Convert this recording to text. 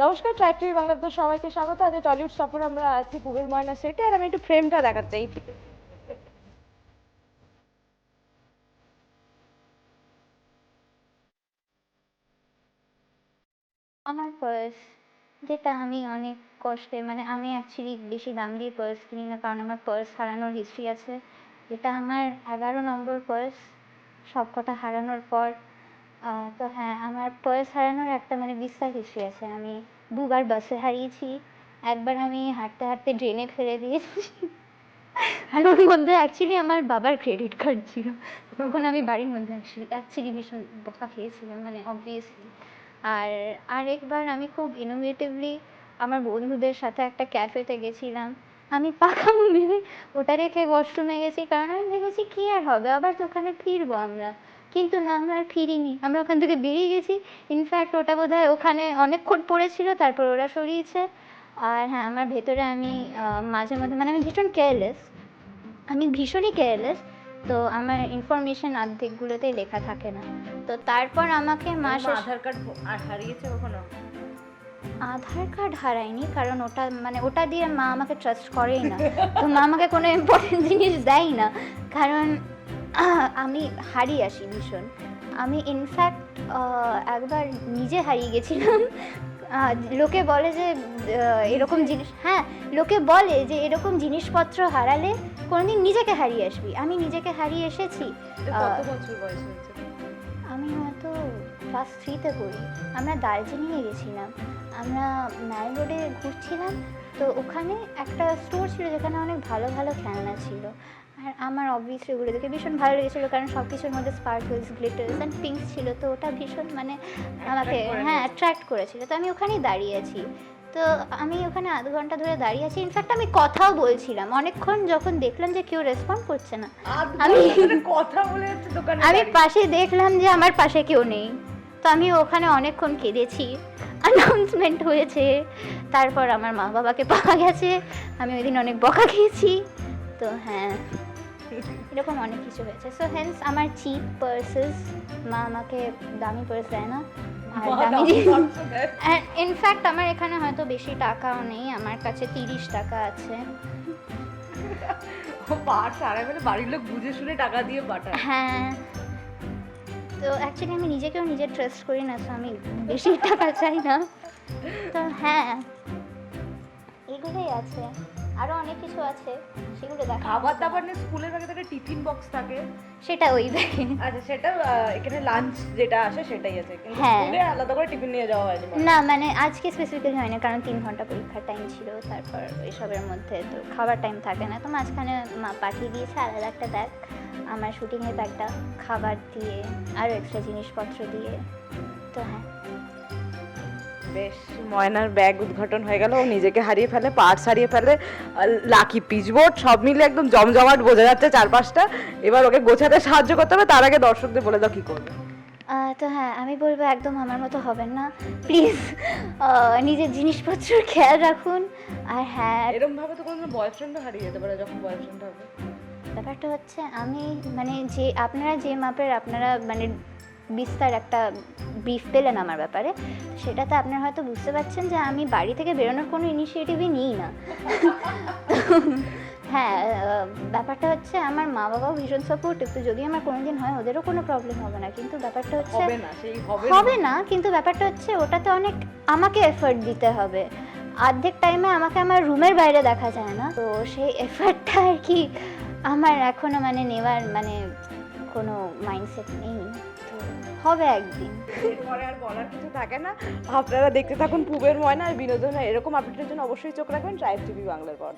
নমস্কার, tribe TV বাংলাতে সবাইকে স্বাগত। আজ টলিউড সফর আমরা আছি পুবের ময়না সেটে, আর আমি একটু ফ্রেমটা দেখাতে আমার পার্স, যেটা আমি অনেক কষ্টে আমি অ্যাকচুয়ালি বেশি দাম দিয়ে পার্স কিনি না, কারণ আমার পার্স হারানোর হিস্ট্রি আছে। এটা আমার 11 নম্বর পার্স, সবকটা হারানোর পর। তো হ্যাঁ, আমার পার্স হারানোর একটা বিস্তার হিস্ট্রি আছে। আমি দুবার বাসে হারিয়েছি, একবার আমি হাঁটতে হাঁটতে ড্রেনে ফেলে দিয়েছি। আর ওর মধ্যে অ্যাকচুয়ালি আমার বাবার ক্রেডিট কার্ড ছিল, তখন আমি বাড়ির মধ্যে অ্যাকচুয়ালি ভীষণ বকা খেয়েছিলাম, অবভিয়াসলি। আর আরেকবার আমি খুব ইনোভেটিভলি আমার বন্ধুদের সাথে একটা ক্যাফেতে গেছিলাম। আমি পাকা ভেবে ওটা রেখে ওয়াশরুমে গেছি, কারণ আমি ভেবেছি কী আর হবে, আবার তো ওখানে ফিরবো আমরা। কিন্তু না, আমরা আর ফিরিনি, আমরা ওখান থেকে বেরিয়ে গেছি। ইনফ্যাক্ট ওটা বোধহয় ওখানে অনেকক্ষণ পড়েছিল, তারপর ওরা সরিয়েছে। আর হ্যাঁ, আমার ভেতরে আমি মাঝে মধ্যে আমি ভীষণ কেয়ারলেস, আমি ভীষণই কেয়ারলেস। তো আমার ইনফরমেশন অর্ধেকগুলোতেই লেখা থাকে না। তো তারপর আমাকে আধার কার্ড হারিয়েছে কখনো? আধার কার্ড হারায়নি, কারণ ওটা ওটা দিয়ে মা আমাকে ট্রাস্ট করেই না। তো মা আমাকে কোনো ইম্পর্টেন্ট জিনিস দেয় না, কারণ আমি হারিয়ে আসি ভীষণ। আমি ইনফ্যাক্ট একবার নিজে হারিয়ে গেছিলাম। লোকে বলে যে এরকম জিনিস, হ্যাঁ, লোকে বলে যে এরকম জিনিসপত্র হারালে কোনোদিন নিজেকে হারিয়ে আসবি। আমি নিজেকে হারিয়ে এসেছি। কত বছর বয়স হয়েছে? আমি হয়তো ক্লাস 3তে পড়ি। আমরা দার্জিলিংয়ে গেছিলাম, আমরা ম্যাল রোডে ঘুরছিলাম। তো ওখানে একটা স্টোর ছিল যেখানে অনেক ভালো ভালো খেলনা ছিল। আর আমার অবভিয়াসলি ওগুলো দেখে ভীষণ ভালো লেগেছিলো, কারণ সব কিছুর মধ্যে স্পার্কলস, গ্লিটার্স অ্যান্ড পিঙ্কস ছিল। তো ওটা ভীষণ আমাকে অ্যাট্রাক্ট করেছিল। তো আমি ওখানেই দাঁড়িয়ে আছি। তো আমি ওখানে আধ ঘন্টা ধরে দাঁড়িয়ে আছি। ইনফ্যাক্ট আমি কথাও বলছিলাম অনেকক্ষণ, যখন দেখলাম যে কেউ রেসপন্ড করছে না। আমি কথা বলে যাচ্ছে দোকানে, আমি পাশে দেখলাম যে আমার পাশে কেউ নেই। তো আমি ওখানে অনেকক্ষণ কেঁদেছি। অ্যানাউন্সমেন্ট হয়েছে, তারপর আমার মা বাবাকে পাওয়া গেছে। আমি ওই দিন অনেক বকা খেয়েছি। তো হ্যাঁ, এরকম অনেক কিছু হয়েছে। সো হেন্স আমার চিপ পার্সেস, মা আমাকে দামি পার্স দেয় না। আর দামি ইনফ্যাক্ট আমার এখানে হয়তো বেশি টাকাও নেই, আমার কাছে 30 টাকা আছে। পার্স হারায় বলে বাড়ির লোক বুঝে শুনে টাকা দিয়ে পাঠায়। হ্যাঁ, তো অ্যাকচুয়ালি আমি নিজেকেও নিজে ট্রাস্ট করি না, তো আমি বেশি টাকা চাই না। তো হ্যাঁ, এগুলোই আছে, আরও অনেক কিছু আছে, সেগুলো দেখা। খাবার দাবার নিয়ে স্কুলের ব্যাগে একটা টিফিন বক্স থাকে, সেটা ওই ব্যাগে। আচ্ছা সেটা এখানে লাঞ্চ যেটা আসে সেটাই আছে, কিন্তু হ্যাঁ। স্কুলে আলাদা করে টিফিন নিয়ে যাওয়া হয়নি। না আজকে স্পেসিফিক্যালি হয় না, কারণ 3 ঘন্টা পরীক্ষার টাইম ছিল, তারপর এইসবের মধ্যে তো খাবার টাইম থাকে না। তো মাঝখানে মা পাঠিয়ে দিয়েছে আলাদা একটা ব্যাগ, আমার শুটিংয়ের ব্যাগটা, খাবার দিয়ে আরও এক্সট্রা জিনিসপত্র দিয়ে। তো হ্যাঁ, বেশ, ময়নার ব্যাগ উদ্ঘাটন হয়ে গেল। ও নিজেকে হারিয়ে ফেলে, পার্স হারিয়ে ফেলে, লাকি পিচবোর্ড, সব মিলে একদম জমজমাট বোঝা যাচ্ছে চারপাশটা। এবার ওকে গোছাতে সাহায্য করতে হবে, তার আগে দর্শকদের বলে দাও কি করবে। তো হ্যাঁ, আমি বলবো একদম আমার মতো হবেন না, প্লিজ। নিজের জিনিসপত্রের খেয়াল রাখুন। আর হ্যাঁ, এরকম ভাবে তো কোনো বয়ফ্রেন্ডও হারিয়ে যেতে পারে যখন বয়ফ্রেন্ড হবে। ব্যাপারটা হচ্ছে আমি যে আপনারা যে মাপের বিস্তার একটা ব্রিফ পেলেন আমার ব্যাপারে, সেটাতে আপনারা হয়তো বুঝতে পারছেন যে আমি বাড়ি থেকে বেরোনোর কোনো ইনিশিয়েটিভই নিই না। হ্যাঁ, ব্যাপারটা হচ্ছে আমার মা বাবাও ভীষণ সাপোর্টিভ। তো যদি আমার কোনোদিন হয়, ওদেরও কোনো প্রবলেম হবে না। কিন্তু ব্যাপারটা হচ্ছে হবে না, কিন্তু ব্যাপারটা হচ্ছে ওটাতে অনেক আমাকে এফর্ট দিতে হবে। অর্ধেক টাইমে আমাকে আমার রুমের বাইরে দেখা যায় না, তো সেই এফর্টটা আর কি আমার এখনো নেওয়ার কোনো মাইন্ডসেট নেই। তো হবে একদিন। এরপরে আর বলার কিছু থাকে না। আপনারা দেখতে থাকুন পুবের ময়না আর বিনোদনের এরকম আপডেটের জন্য অবশ্যই চোখ রাখবেন ট্রাইব টিভি বাংলার পর।